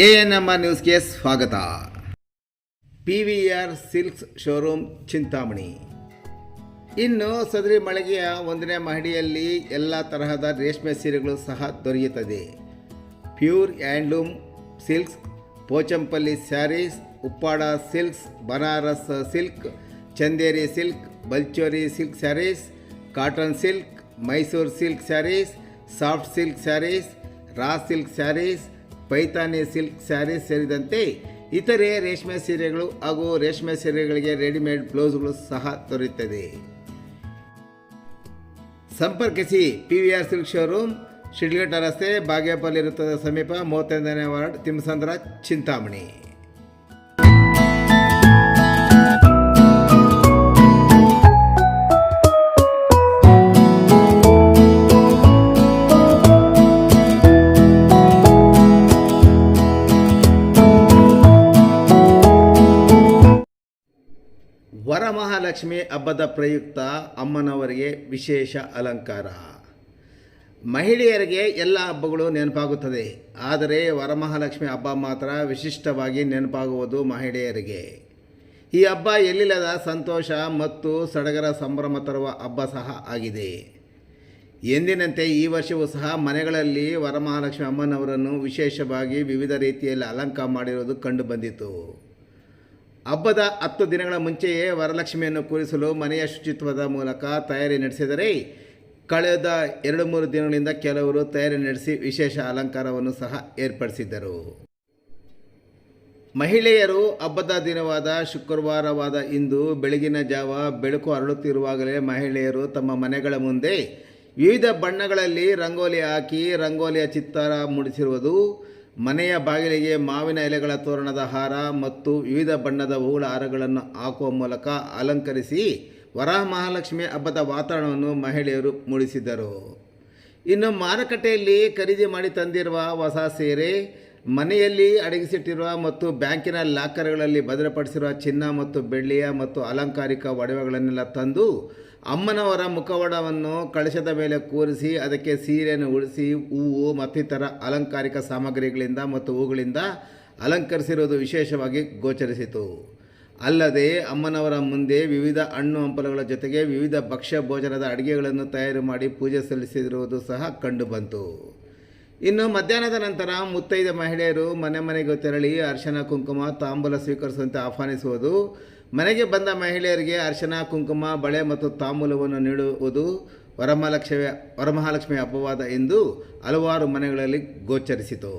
ANMR ನ್ಯೂಸ್ಗೆ ಸ್ವಾಗತ. PVR silks showroom Chintamani. ಇನ್ನು ಸದರಿ ಮಳಿಗೆಯ 1ನೇ ಮಹಡಿಯಲ್ಲಿ ಎಲ್ಲ ತರಹದ ರೇಷ್ಮೆ ಸೀರೆಗಳು ಸಹ ದೊರೆಯುತ್ತದೆ. Pure handloom silks, Pochampally saris, Uppada silks, Banaras silk, Chanderi silk, Baluchari silk saris, cotton silk, Mysore silk saris, soft silk saris, raw silk saris, Paithani silk saris ಸೇರಿದಂತೆ ಇತರೆ ರೇಷ್ಮೆ ಸೀರೆಗಳು ಹಾಗೂ ರೇಷ್ಮೆ ಸೀರೆಗಳಿಗೆ ರೆಡಿಮೇಡ್ ಬ್ಲೌಸ್ಗಳು ಸಹ ದೊರೆಯುತ್ತದೆ. ಸಂಪರ್ಕಿಸಿ PVR ಸಿಲ್ಕ್ ಶೋರೂಮ್, ಶಿಡ್ಲಘಟ್ಟ ರಸ್ತೆ, ಬಾಗೇಪಲ್ಲಿ ವೃತ್ತದ ಸಮೀಪ, 35ನೇ ವಾರ್ಡ್, ತಿಮ್ಮಸಂದ್ರ, ಚಿಂತಾಮಣಿ. ವರಮಹಾಲಕ್ಷ್ಮಿ ಹಬ್ಬದ ಪ್ರಯುಕ್ತ ಅಮ್ಮನವರಿಗೆ ವಿಶೇಷ ಅಲಂಕಾರ. ಮಹಿಳೆಯರಿಗೆ ಎಲ್ಲ ಹಬ್ಬಗಳು ನೆನಪಾಗುತ್ತದೆ, ಆದರೆ ವರಮಹಾಲಕ್ಷ್ಮಿ ಹಬ್ಬ ಮಾತ್ರ ವಿಶಿಷ್ಟವಾಗಿ ನೆನಪಾಗುವುದು ಮಹಿಳೆಯರಿಗೆ. ಈ ಹಬ್ಬ ಎಲ್ಲಿಲ್ಲದ ಸಂತೋಷ ಮತ್ತು ಸಡಗರ ಸಂಭ್ರಮ ತರುವ ಹಬ್ಬ ಸಹ ಆಗಿದೆ. ಎಂದಿನಂತೆ ಈ ವರ್ಷವೂ ಸಹ ಮನೆಗಳಲ್ಲಿ ವರಮಹಾಲಕ್ಷ್ಮಿ ಅಮ್ಮನವರನ್ನು ವಿಶೇಷವಾಗಿ ವಿವಿಧ ರೀತಿಯಲ್ಲಿ ಅಲಂಕಾರ ಮಾಡಿರುವುದು ಕಂಡುಬಂದಿತು. ಹಬ್ಬದ 10 ದಿನಗಳ ಮುಂಚೆಯೇ ವರಲಕ್ಷ್ಮಿಯನ್ನು ಕೂರಿಸಲು ಮನೆಯ ಶುಚಿತ್ವದ ಮೂಲಕ ತಯಾರಿ ನಡೆಸಿದರೆ, ಕಳೆದ 2-3 ದಿನಗಳಿಂದ ಕೆಲವರು ತಯಾರಿ ನಡೆಸಿ ವಿಶೇಷ ಅಲಂಕಾರವನ್ನು ಸಹ ಏರ್ಪಡಿಸಿದ್ದರು. ಮಹಿಳೆಯರು ಹಬ್ಬದ ದಿನವಾದ ಶುಕ್ರವಾರವಾದ ಇಂದು ಬೆಳಗಿನ ಜಾವ ಬೆಳಕು ಹರಡುತ್ತಿರುವಾಗಲೇ ಮಹಿಳೆಯರು ತಮ್ಮ ಮನೆಗಳ ಮುಂದೆ ವಿವಿಧ ಬಣ್ಣಗಳಲ್ಲಿ ರಂಗೋಲಿ ಹಾಕಿ ರಂಗೋಲಿಯ ಚಿತ್ತಾರ ಮೂಡಿಸಿರುವುದು, ಮನೆಯ ಬಾಗಿಲಿಗೆ ಮಾವಿನ ಎಲೆಗಳ ತೋರಣದ ಹಾರ ಮತ್ತು ವಿವಿಧ ಬಣ್ಣದ ಹೂಗಳ ಹಾರಗಳನ್ನು ಹಾಕುವ ಮೂಲಕ ಅಲಂಕರಿಸಿ ವರಮಹಾಲಕ್ಷ್ಮಿ ಹಬ್ಬದ ವಾತಾವರಣವನ್ನು ಮಹಿಳೆಯರು ಮೂಡಿಸಿದರು. ಇನ್ನು ಮಾರುಕಟ್ಟೆಯಲ್ಲಿ ಖರೀದಿ ಮಾಡಿ ತಂದಿರುವ ಹೊಸ ಸೀರೆ, ಮನೆಯಲ್ಲಿ ಅಡಗಿಸಿಟ್ಟಿರುವ ಮತ್ತು ಬ್ಯಾಂಕಿನ ಲಾಕರ್ಗಳಲ್ಲಿ ಭದ್ರಪಡಿಸಿರುವ ಚಿನ್ನ ಮತ್ತು ಬೆಳ್ಳಿಯ ಮತ್ತು ಅಲಂಕಾರಿಕ ಒಡವೆಗಳನ್ನೆಲ್ಲ ತಂದು ಅಮ್ಮನವರ ಮುಖವಾಡವನ್ನು ಕಳಶದ ಮೇಲೆ ಕೂರಿಸಿ ಅದಕ್ಕೆ ಸೀರೆಯನ್ನು ಉಳಿಸಿ ಹೂವು ಮತ್ತಿತರ ಅಲಂಕಾರಿಕ ಸಾಮಗ್ರಿಗಳಿಂದ ಮತ್ತು ಹೂಗಳಿಂದ ಅಲಂಕರಿಸಿರುವುದು ವಿಶೇಷವಾಗಿ ಗೋಚರಿಸಿತು. ಅಲ್ಲದೆ ಅಮ್ಮನವರ ಮುಂದೆ ವಿವಿಧ ಹಣ್ಣು ಹಂಪಲುಗಳ ಜೊತೆಗೆ ವಿವಿಧ ಭಕ್ಷ್ಯ ಭೋಜನದ ಅಡುಗೆಗಳನ್ನು ತಯಾರು ಮಾಡಿ ಪೂಜೆ ಸಲ್ಲಿಸಿರುವುದು ಸಹ ಕಂಡುಬಂತು. ಇನ್ನು ಮಧ್ಯಾಹ್ನದ ನಂತರ ಮುತ್ತೈದ ಮಹಿಳೆಯರು ಮನೆ ಮನೆಗೆ ತೆರಳಿ ಅರಿಶಿನ ಕುಂಕುಮ ತಾಂಬೂಲ ಸ್ವೀಕರಿಸುವಂತೆ ಆಹ್ವಾನಿಸುವುದು, ಮನೆಗೆ ಬಂದ ಮಹಿಳೆಯರಿಗೆ ಅರಿಶಿನ ಕುಂಕುಮ ಬಳೆ ಮತ್ತು ತಾಂಬೂಲವನ್ನು ನೀಡುವುದು ವರಮಹಾಲಕ್ಷ್ಮಿ ಹಬ್ಬವಾದ ಎಂದು ಹಲವಾರು ಮನೆಗಳಲ್ಲಿ ಗೋಚರಿಸಿತು.